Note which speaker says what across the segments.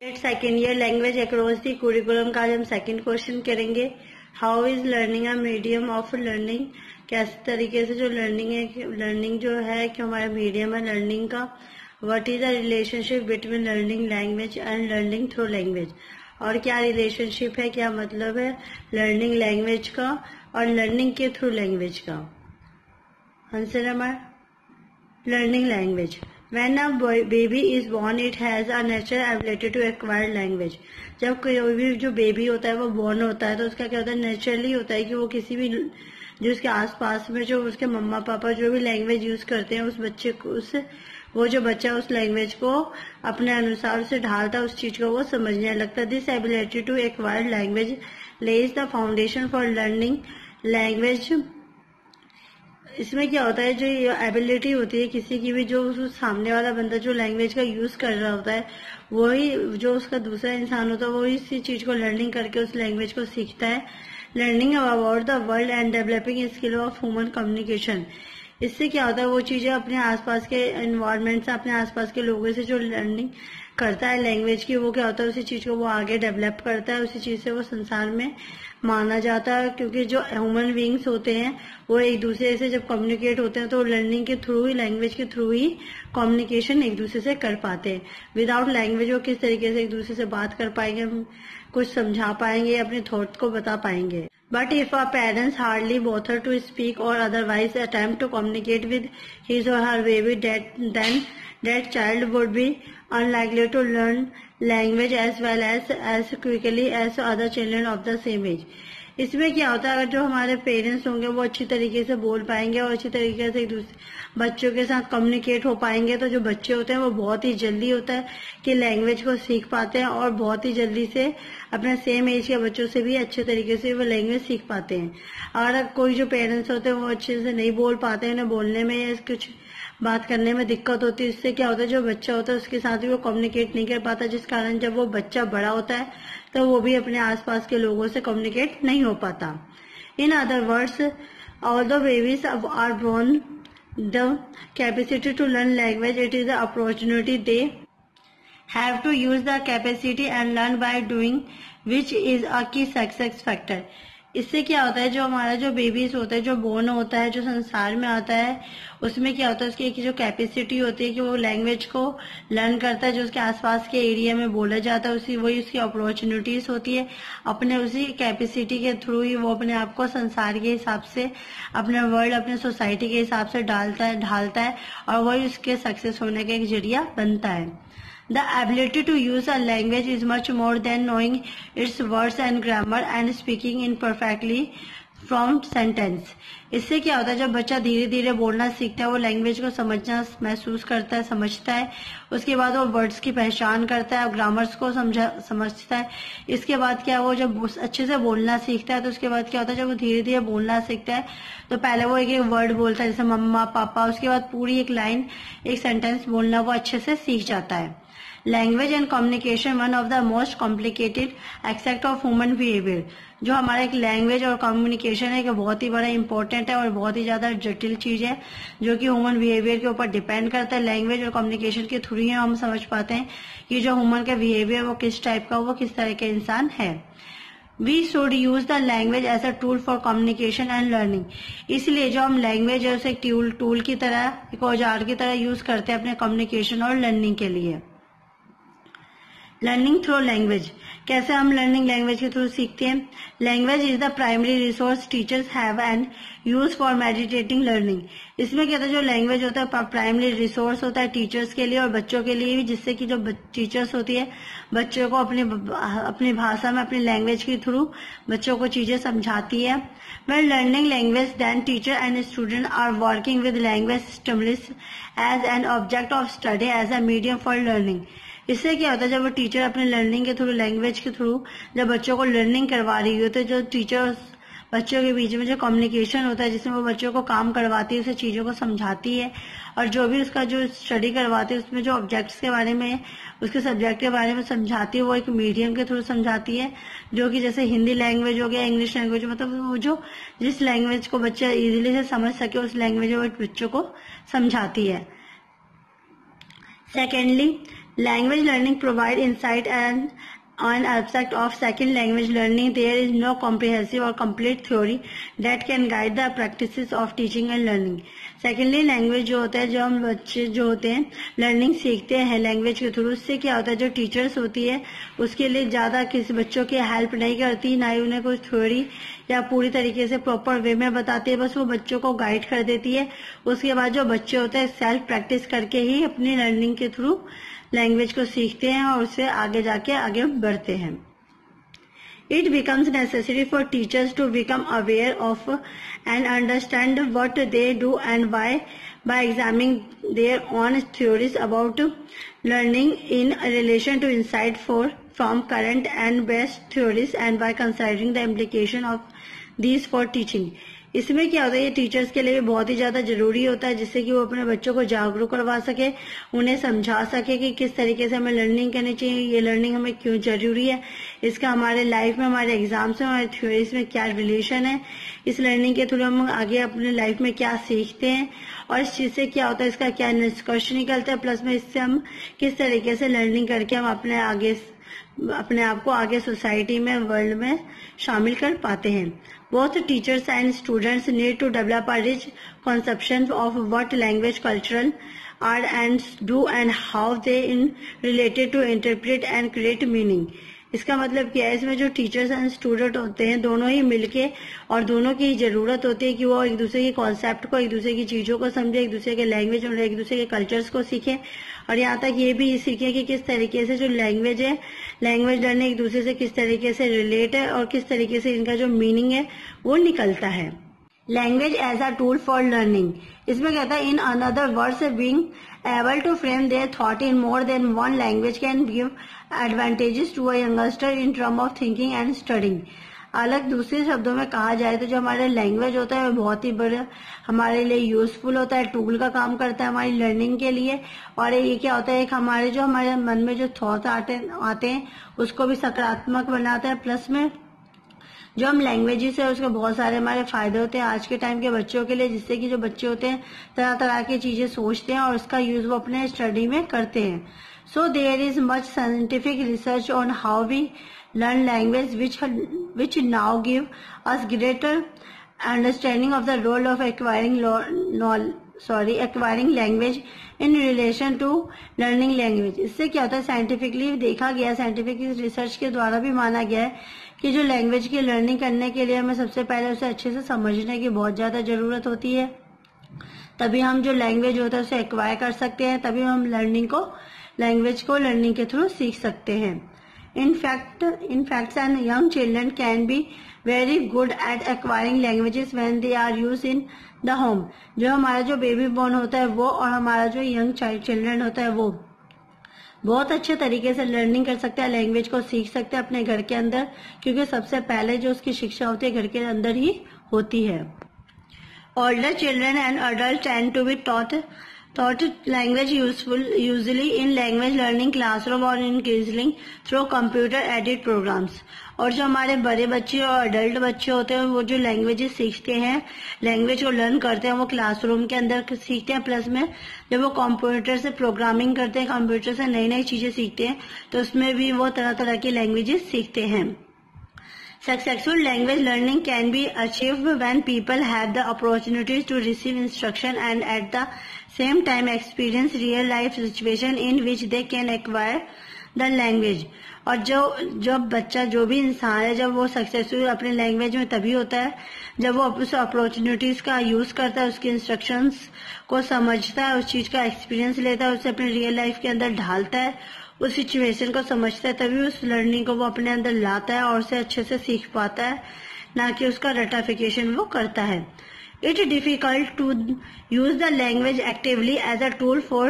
Speaker 1: Second year language across the curriculum का आज हम सेकेंड क्वेश्चन करेंगे। How is learning a medium of learning, कैसे तरीके से जो लर्निंग जो है कि हमारा मीडियम है लर्निंग का। What is the relationship between learning language and learning through language, और क्या रिलेशनशिप है, क्या मतलब है लर्निंग लैंग्वेज का और लर्निंग के थ्रू लैंग्वेज का। आंसर हमारा learning language. When a baby is born, it has a natural ability to acquire language. जब कोई भी जो बेबी होता है वो बॉर्न होता है तो उसका क्या होता है, नेचुरली होता है कि वो किसी भी जो उसके आसपास में जो उसके मम्मा पापा जो भी लैंग्वेज यूज करते हैं उस बच्चे को वो जो बच्चा उस लैंग्वेज को अपने अनुसार से ढालता है, उस चीज को वो समझने लगता है। This ability to acquire language lays the foundation for learning language. इसमें क्या होता है, जो एबिलिटी होती है किसी की भी, जो सामने वाला बंदा जो लैंग्वेज का यूज कर रहा होता है वही जो उसका दूसरा इंसान होता है वही इसी चीज को लर्निंग करके उस लैंग्वेज को सीखता है। Learning about the world and developing skill of human communication. इससे क्या होता है, वो चीजें अपने आसपास के एनवायरमेंट से, अपने आसपास के लोगों से जो लर्निंग करता है लैंग्वेज की, वो क्या होता है उसी चीज को वो आगे डेवलप करता है, उसी चीज से वो संसार में माना जाता है। क्योंकि जो ह्यूमन बींग्स होते हैं वो एक दूसरे से जब कम्युनिकेट होते हैं तो लर्निंग के थ्रू ही, लैंग्वेज के थ्रू ही कम्युनिकेशन एक दूसरे से कर पाते हैं। विदाउट लैंग्वेज वो किस तरीके से एक दूसरे से बात कर पाएंगे, कुछ समझा पाएंगे, अपने थॉट को बता पाएंगे। But if a parents hardly bother to speak or otherwise attempt to communicate with his or her baby, then that child would be unlikely to learn language as well as quickly as other children of the same age. इसमें क्या होता है, अगर जो हमारे parents होंगे वो अच्छी तरीके से बोल पाएंगे और अच्छी तरीके से एक दूसरे बच्चों के साथ कम्युनिकेट हो पाएंगे, तो जो बच्चे होते हैं वो बहुत ही जल्दी होता है कि लैंग्वेज को सीख पाते हैं और बहुत ही जल्दी से अपने सेम एज के बच्चों से भी अच्छे तरीके से वो लैंग्वेज सीख पाते हैं। अगर कोई जो पेरेंट्स होते हैं वो अच्छे से नहीं बोल पाते हैं, उन्हें बोलने में या कुछ बात करने में दिक्कत होती है, इससे क्या होता है जो बच्चा होता है उसके साथ भी वो कम्युनिकेट नहीं कर पाता, जिस कारण जब वो बच्चा बड़ा होता है तो वो भी अपने आसपास के लोगों से कम्युनिकेट नहीं हो पाता। In other words, although babies are born the capacity to learn language, it is the opportunity they have to use the capacity and learn by doing, which is a key success factor. इससे क्या होता है, जो हमारा जो babies होता है, जो बोर्न होता है, जो संसार में आता है, उसमें क्या होता है उसकी एक जो कैपेसिटी होती है कि वो लैंग्वेज को लर्न करता है, जो उसके आसपास के एरिया में बोला जाता है वही उसकी अपॉर्चुनिटीज होती है। अपने उसी कैपेसिटी के थ्रू ही वो अपने आप को संसार के हिसाब से, अपने वर्ल्ड, अपने सोसाइटी के हिसाब से ढालता है और वही उसके सक्सेस होने का एक जरिया बनता है। The ability to use a language is much more than knowing its words and grammar and speaking in perfectly formed sentence. इससे क्या होता है, जब बच्चा धीरे धीरे बोलना सीखता है, वो लैंग्वेज को समझना महसूस करता है, समझता है, उसके बाद वो वर्ड्स की पहचान करता है और ग्रामर्स को समझता है। इसके बाद क्या, वो जब अच्छे से बोलना सीखता है तो उसके बाद क्या होता है, जब वो धीरे धीरे बोलना सीखता है तो पहले वो एक एक वर्ड बोलता है जैसे मम्मा पापा, उसके बाद पूरी एक लाइन, एक सेंटेंस बोलना वो अच्छे से सीख जाता है। Language and communication one of the most complicated aspect of human behaviour. जो हमारा एक लैंग्वेज और कम्युनिकेशन है, बहुत ही बड़ा इंपॉर्टेंट है और बहुत ही ज्यादा जटिल चीज है जो कि ह्यूमन बिहेवियर के ऊपर डिपेंड करता है। लैंग्वेज और कम्युनिकेशन के थ्रू ही हम समझ पाते हैं कि जो ह्यूमन का बिहेवियर वो किस टाइप का, वो किस तरह का इंसान है। We should use the language as a tool for communication and learning. इसलिए जो हम लैंग्वेज है उसे एक टूल की तरह, एक औजार की तरह यूज करते हैं अपने कम्युनिकेशन और लर्निंग के लिए। लर्निंग थ्रू लैंग्वेज, कैसे हम लर्निंग लैंग्वेज के थ्रू सीखते हैं। Language is the primary resource teachers have and use for meditating learning. इसमें क्या होता है, जो लैंग्वेज होता है प्राइमरी रिसोर्स होता है टीचर्स के लिए और बच्चों के लिए भी, जिससे कि जो टीचर्स होती है बच्चों को अपनी भाषा में, अपनी लैंग्वेज के थ्रू बच्चों को चीजें समझाती है। When learning language, then teacher and student are working with language stimulus as an object of study as a medium for learning. इससे क्या होता है, जब वो टीचर अपने लर्निंग के थ्रू, लैंग्वेज के थ्रू जब बच्चों को लर्निंग करवा रही हो, तो जो टीचर बच्चों के बीच में जो कम्युनिकेशन होता है जिसमें वो बच्चों को काम करवाती है, उसे चीजों को समझाती है और जो भी उसका जो स्टडी करवाती है उसमें जो ऑब्जेक्ट्स के बारे में, उसके सब्जेक्ट के बारे में समझाती है, वो एक मीडियम के थ्रू समझाती है, जो कि जैसे हिंदी लैंग्वेज हो गया, इंग्लिश लैंग्वेज, मतलब वो जो जिस लैंग्वेज को बच्चा इजीली से समझ सके उस लैंग्वेज में बच्चों को समझाती है। Secondly, Language learning provide insight and on aspect of second language learning. There is no comprehensive or complete theory that can guide the practices of teaching and learning. Secondly language जो होता है, जो हम बच्चे जो होते हैं लर्निंग सीखते हैं लैंग्वेज के थ्रू, उससे क्या होता है जो टीचर्स होती है उसके लिए ज्यादा किसी बच्चों की हेल्प नहीं करती, ना ही उन्हें कोई थ्योरी या पूरी तरीके से प्रॉपर वे में बताती है, बस वो बच्चों को गाइड कर देती है। उसके बाद जो बच्चे होते हैं सेल्फ प्रैक्टिस करके ही अपनी लर्निंग के थ्रू लैंग्वेज को सीखते हैं और उससे आगे जाके आगे बढ़ते हैं। It becomes necessary for teachers to become aware of and understand what they do and why by examining their own theories about learning in relation to insight from current and best theories and by considering the implication of these for teaching. इसमें क्या होता है, ये teachers के लिए बहुत ही ज्यादा जरूरी होता है जिससे कि वो अपने बच्चों को जागरूक करवा सके, उन्हें समझा सके कि किस तरीके से हमें लर्निंग करनी चाहिए, ये लर्निंग हमें क्यों जरूरी है, इसका हमारे लाइफ में, हमारे एग्जाम्स में, हमारे थ्योरीज में क्या रिलेशन है, इस लर्निंग के थ्रू हम आगे अपने लाइफ में क्या सीखते हैं और इस चीज से क्या होता है, इसका क्या निष्कर्ष निकलता है, प्लस में इससे हम किस तरीके से लर्निंग करके हम अपने आप को आगे सोसाइटी में, वर्ल्ड में शामिल कर पाते हैं। Both teachers and students need to develop a rich conception of what language, cultural are and do and how they in related to interpret and create meaning. इसका मतलब क्या है, इसमें जो टीचर्स एंड स्टूडेंट होते हैं दोनों ही मिलके और दोनों की जरूरत होती है कि वो एक दूसरे के कॉन्सेप्ट को, एक दूसरे की चीजों को समझे, एक दूसरे के लैंग्वेज और एक दूसरे के कल्चर्स को सीखे और यहाँ तक ये भी सीखे कि किस तरीके से जो लैंग्वेज है, लैंग्वेज लर्निंग एक दूसरे से किस तरीके से रिलेट है और किस तरीके से इनका जो मीनिंग है वो निकलता है। Language as a tool for learning, इसमें कहता है in another words being able to frame their thought in more than one language can give advantages to a youngster in term of thinking and studying. अलग दूसरे शब्दों में कहा जाए तो जो हमारा लैंग्वेज होता है वो बहुत ही बड़ा हमारे लिए यूजफुल होता है, टूल का काम करता है हमारी लर्निंग के लिए। और ये क्या होता है, एक हमारे मन में जो थॉट आते हैं उसको भी सकारात्मक बनाता है, प्लस में जो हम लैंग्वेजेस है उसके बहुत सारे हमारे फायदे होते हैं आज के टाइम के बच्चों के लिए, जिससे कि जो बच्चे होते हैं तरह तरह की चीजें सोचते हैं और उसका यूज वो अपने स्टडी में करते हैं। So there is much scientific research on how we learn language which now give us greater understanding of the role of acquiring language in relation to learning language. इससे क्या होता है, साइंटिफिकली देखा गया, साइंटिफिक रिसर्च के द्वारा भी माना गया है कि जो लैंग्वेज की लर्निंग करने के लिए हमें सबसे पहले उसे अच्छे से समझने की बहुत ज्यादा जरूरत होती है, तभी हम जो लैंग्वेज होता है उसे एक्वायर कर सकते हैं, तभी हम लैंग्वेज को लर्निंग के थ्रू सीख सकते हैं। In fact, and young children can be very good at acquiring languages when they are used in the home. जो हमारा जो बेबी बॉर्न होता है वो और हमारा जो यंग चिल्ड्रन होता है वो बहुत अच्छे तरीके से लर्निंग कर सकते हैं, लैंग्वेज को सीख सकते हैं अपने घर के अंदर, क्योंकि सबसे पहले जो उसकी शिक्षा होती है घर के अंदर ही होती है। Older children and adults tend to be taught language usually in language learning classroom or increasingly through computer aided programs. और जो हमारे बड़े बच्चे और अडल्ट बच्चे होते हैं वो जो लैंग्वेजेस सीखते हैं, लैंग्वेज को लर्न करते हैं, वो क्लासरूम के अंदर सीखते हैं, प्लस में जब वो कंप्यूटर से प्रोग्रामिंग करते हैं, कंप्यूटर से नई नई चीजें सीखते हैं, तो उसमें भी वो तरह तरह की लैंग्वेजेस सीखते हैं। Successful language learning can be achieved when people have the opportunities to receive instruction and at the same time experience real life situation in which they can acquire the language. और जो बच्चा, जो भी इंसान है, जब वो सक्सेसफुल अपने लैंग्वेज में तभी होता है जब वो उस अपॉर्चुनिटीज का यूज करता है, उसके इंस्ट्रक्शंस को समझता है, उस चीज का एक्सपीरियंस लेता है, उसे अपने रियल लाइफ के अंदर ढालता है, उस सिचुएशन को समझता है, तभी उस लर्निंग को वो अपने अंदर लाता है और उसे अच्छे से सीख पाता है, ना कि उसका रटाफिकेशन वो करता है। It is difficult to use the language actively as a tool for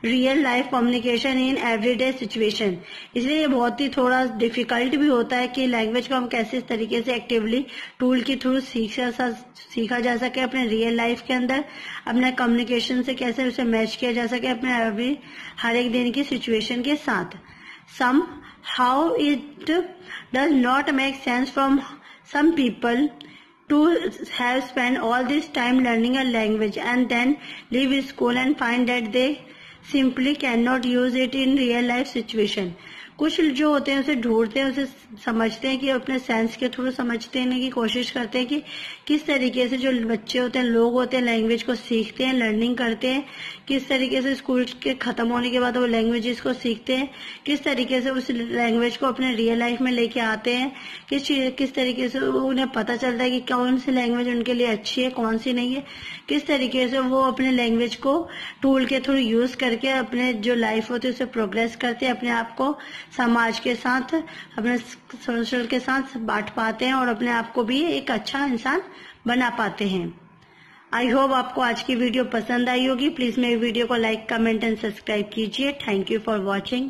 Speaker 1: real life communication in everyday situation. इसलिए ये बहुत ही थोड़ा डिफिकल्ट भी होता है कि लैंग्वेज को हम कैसे इस तरीके से एक्टिवली टूल के थ्रू सीखा जा सके अपने रियल लाइफ के अंदर, अपने कम्युनिकेशन से कैसे उसे मैच किया जा सके अपने हर एक दिन की सिचुएशन के साथ। Somehow it does not make sense from some people to have spent all this time learning a language and then leave school and find that they simply can not use it in real life situation. कुछ जो होते हैं उसे ढूंढते हैं, उसे समझते हैं कि अपने सेंस के थ्रू समझते हैं की कोशिश करते हैं कि किस तरीके से जो बच्चे होते हैं, लोग होते हैं, लैंग्वेज को सीखते हैं, लर्निंग करते हैं, किस तरीके से स्कूल के खत्म होने के बाद वो लैंग्वेजेस को सीखते हैं, किस तरीके से उस लैंग्वेज को अपने रियल लाइफ में लेके आते हैं, किस तरीके से उन्हें पता चलता है कि कौन सी लैंग्वेज उनके लिए अच्छी है, कौन सी नहीं है, किस तरीके से वो अपने लैंग्वेज को टूल के थ्रू यूज करके अपने जो लाइफ होती है उसे प्रोग्रेस करते हैं, अपने आप को समाज के साथ, अपने सोशल के साथ बांट पाते हैं और अपने आप को भी एक अच्छा इंसान बना पाते हैं। आई होप आपको आज की वीडियो पसंद आई होगी। प्लीज मेरी वीडियो को लाइक, कमेंट एंड सब्सक्राइब कीजिए। Thank you for watching.